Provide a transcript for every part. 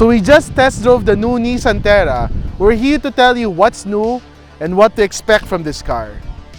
So we just test drove the new Nissan Terra. We're here to tell you what's new and what to expect from this car.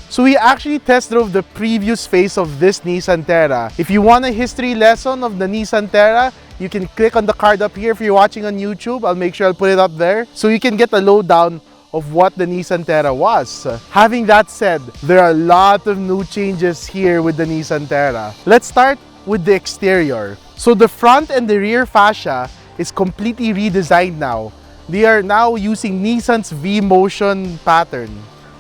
So we actually test drove the previous phase of this Nissan Terra. If you want a history lesson of the Nissan Terra, you can click on the card up here if you're watching on YouTube. I'll make sure I'll put it up there so you can get a lowdown of what the Nissan Terra was. Having that said, there are a lot of new changes here with the Nissan Terra. Let's start with the exterior. So the front and the rear fascia is completely redesigned now. They are now using Nissan's V-Motion pattern.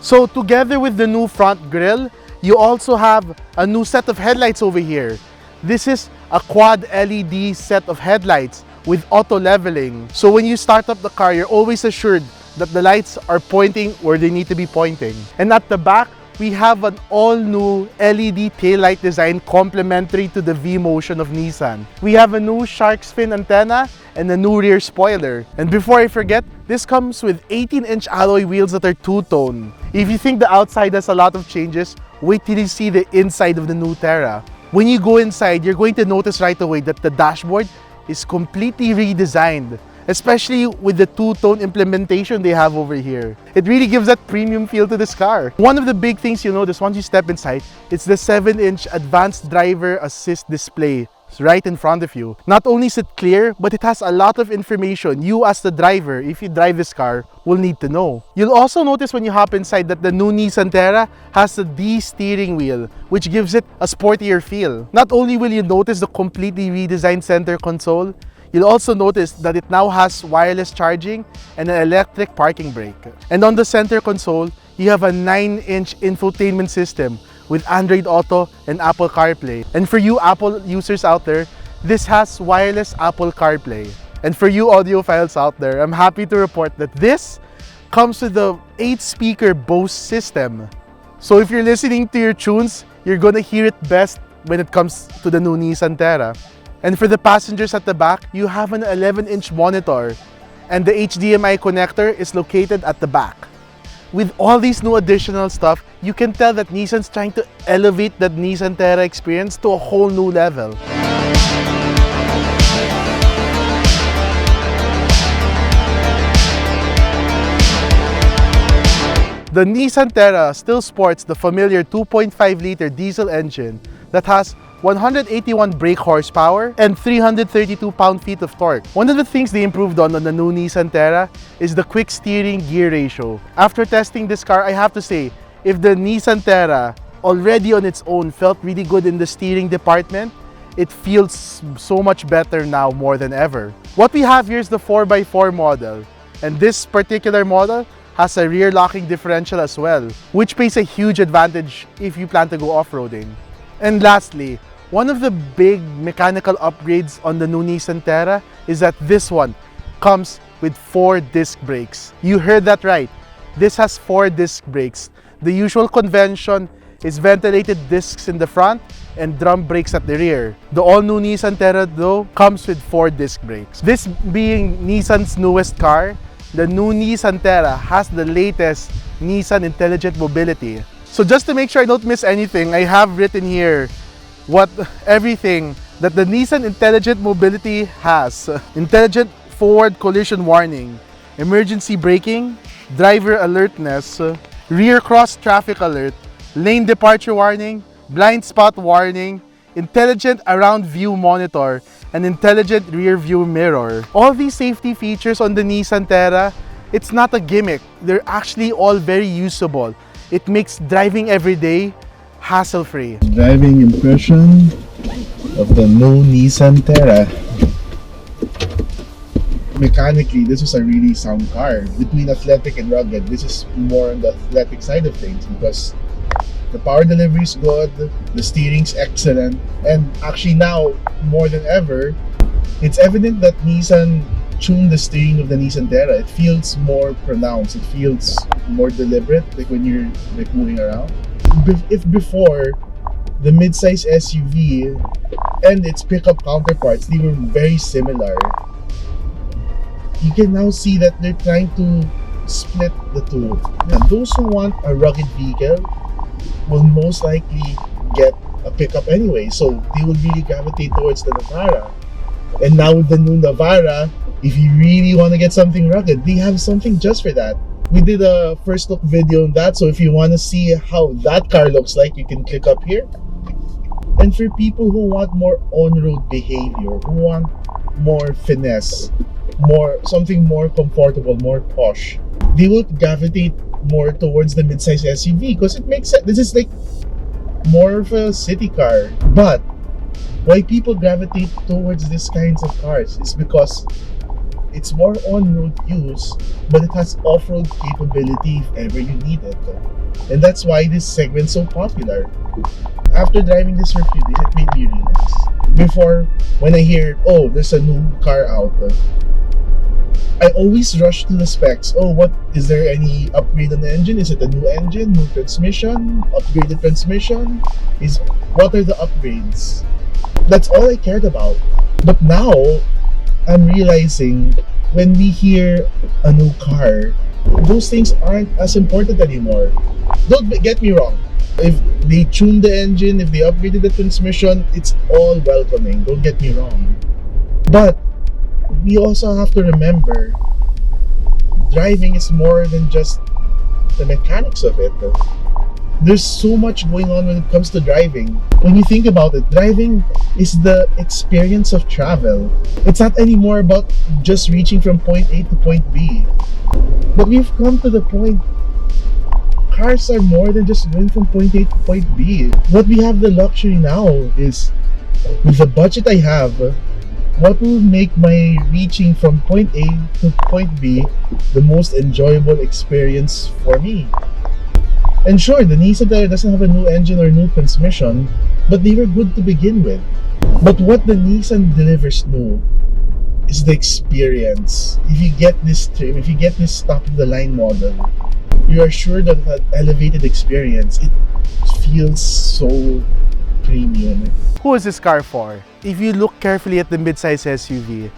So together with the new front grille, you also have a new set of headlights over here. This is a quad LED set of headlights with auto leveling. So when you start up the car, you're always assured that the lights are pointing where they need to be pointing. And at the back, we have an all-new LED taillight design complementary to the V-Motion of Nissan. We have a new shark's fin antenna and a new rear spoiler. And before I forget, this comes with 18-inch alloy wheels that are two-tone. If you think the outside has a lot of changes, wait till you see the inside of the new Terra. When you go inside, you're going to notice right away that the dashboard is completely redesigned, especially with the two-tone implementation they have over here. It really gives that premium feel to this car. One of the big things you'll notice once you step inside, it's the 7-inch advanced driver assist display right in front of you. Not only is it clear, but it has a lot of information you as the driver, if you drive this car, will need to know. You'll also notice when you hop inside that the new Nissan Terra has a D steering wheel, which gives it a sportier feel. Not only will you notice the completely redesigned center console, you'll also notice that it now has wireless charging and an electric parking brake. And on the center console, you have a 9-inch infotainment system with Android Auto and Apple CarPlay. And for you Apple users out there, this has wireless Apple CarPlay. And for you audiophiles out there, I'm happy to report that this comes with the 8-speaker Bose system. So if you're listening to your tunes, you're gonna hear it best when it comes to the new Nissan Terra. And for the passengers at the back, you have an 11-inch monitor, and the HDMI connector is located at the back. With all these new additional stuff, you can tell that Nissan's trying to elevate that Nissan Terra experience to a whole new level. The Nissan Terra still sports the familiar 2.5-liter diesel engine that has 181 brake horsepower and 332 pound-feet of torque. One of the things they improved on the new Nissan Terra is the quick steering gear ratio. After testing this car, I have to say, if the Nissan Terra already on its own felt really good in the steering department, it feels so much better now more than ever. What we have here is the 4x4 model, and this particular model has a rear locking differential as well, which plays a huge advantage if you plan to go off-roading. And lastly, one of the big mechanical upgrades on the new Nissan Terra is that this one comes with 4 disc brakes. You heard that right. This has 4 disc brakes. The usual convention is ventilated discs in the front and drum brakes at the rear. The all-new Nissan Terra though comes with 4 disc brakes. This being Nissan's newest car, the new Nissan Terra has the latest Nissan Intelligent Mobility. So just to make sure I don't miss anything, I have written here everything that the Nissan Intelligent Mobility has. Intelligent forward collision warning, emergency braking, driver alertness, rear cross traffic alert, lane departure warning, blind spot warning, intelligent around view monitor, and intelligent rear view mirror. All these safety features on the Nissan Terra, it's not a gimmick. They're actually all very usable. It makes driving every day hassle-free. Driving impression of the new Nissan Terra. Mechanically, this was a really sound car. Between athletic and rugged, this is more on the athletic side of things because the power delivery is good, the steering's excellent, and actually now, more than ever, it's evident that Nissan tuned the steering of the Nissan Terra. It feels more pronounced, it feels more deliberate, like when you're moving around. If before, the midsize SUV and its pickup counterparts, they were very similar, you can now see that they're trying to split the two. Now, those who want a rugged vehicle will most likely get a pickup anyway, so they will really gravitate towards the Navara. And now with the new Navara, If you really want to get something rugged, they have something just for that. We did a first look video on that, so if you want to see how that car looks like, you can click up here. And for people who want more on-road behavior, who want more finesse, something more comfortable, more posh, they will gravitate more towards the midsize SUV because it makes sense. This is like more of a city car. But why people gravitate towards these kinds of cars is because it's more on-road use, but it has off-road capability if ever you need it. And that's why this segment's so popular. After driving this for a few days, it made me realize. Before, when I hear, oh, there's a new car out, I always rush to the specs. Oh, is there any upgrade on the engine? Is it a new engine, new transmission, upgraded transmission? What are the upgrades? That's all I cared about. But now, I'm realizing when we hear a new car, those things aren't as important anymore. Don't get me wrong. If they tuned the engine, if they upgraded the transmission, it's all welcoming. Don't get me wrong. But we also have to remember, driving is more than just the mechanics of it. There's so much going on when it comes to driving. When you think about it, driving is the experience of travel. It's not anymore about just reaching from point A to point B. But we've come to the point, cars are more than just going from point A to point B. What we have the luxury now is, with the budget I have, what will make my reaching from point A to point B the most enjoyable experience for me? And sure, the Nissan Terra doesn't have a new engine or new transmission, but they were good to begin with. But what the Nissan delivers new is the experience. If you get this trim, if you get this top-of-the-line model, you are sure that that elevated experience, it feels so premium. Who is this car for? If you look carefully at the midsize SUV,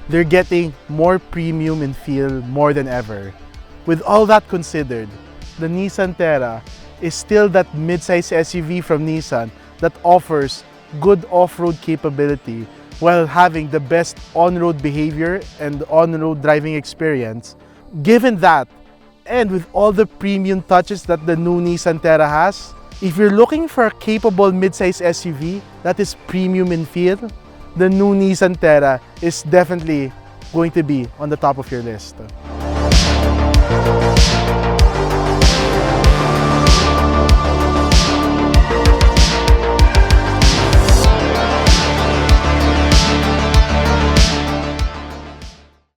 they're getting more premium in feel more than ever. With all that considered, the Nissan Terra is still that midsize SUV from Nissan that offers good off-road capability while having the best on-road behavior and on-road driving experience. Given that, and with all the premium touches that the new Nissan Terra has, if you're looking for a capable midsize SUV that is premium in feel, the new Nissan Terra is definitely going to be on the top of your list.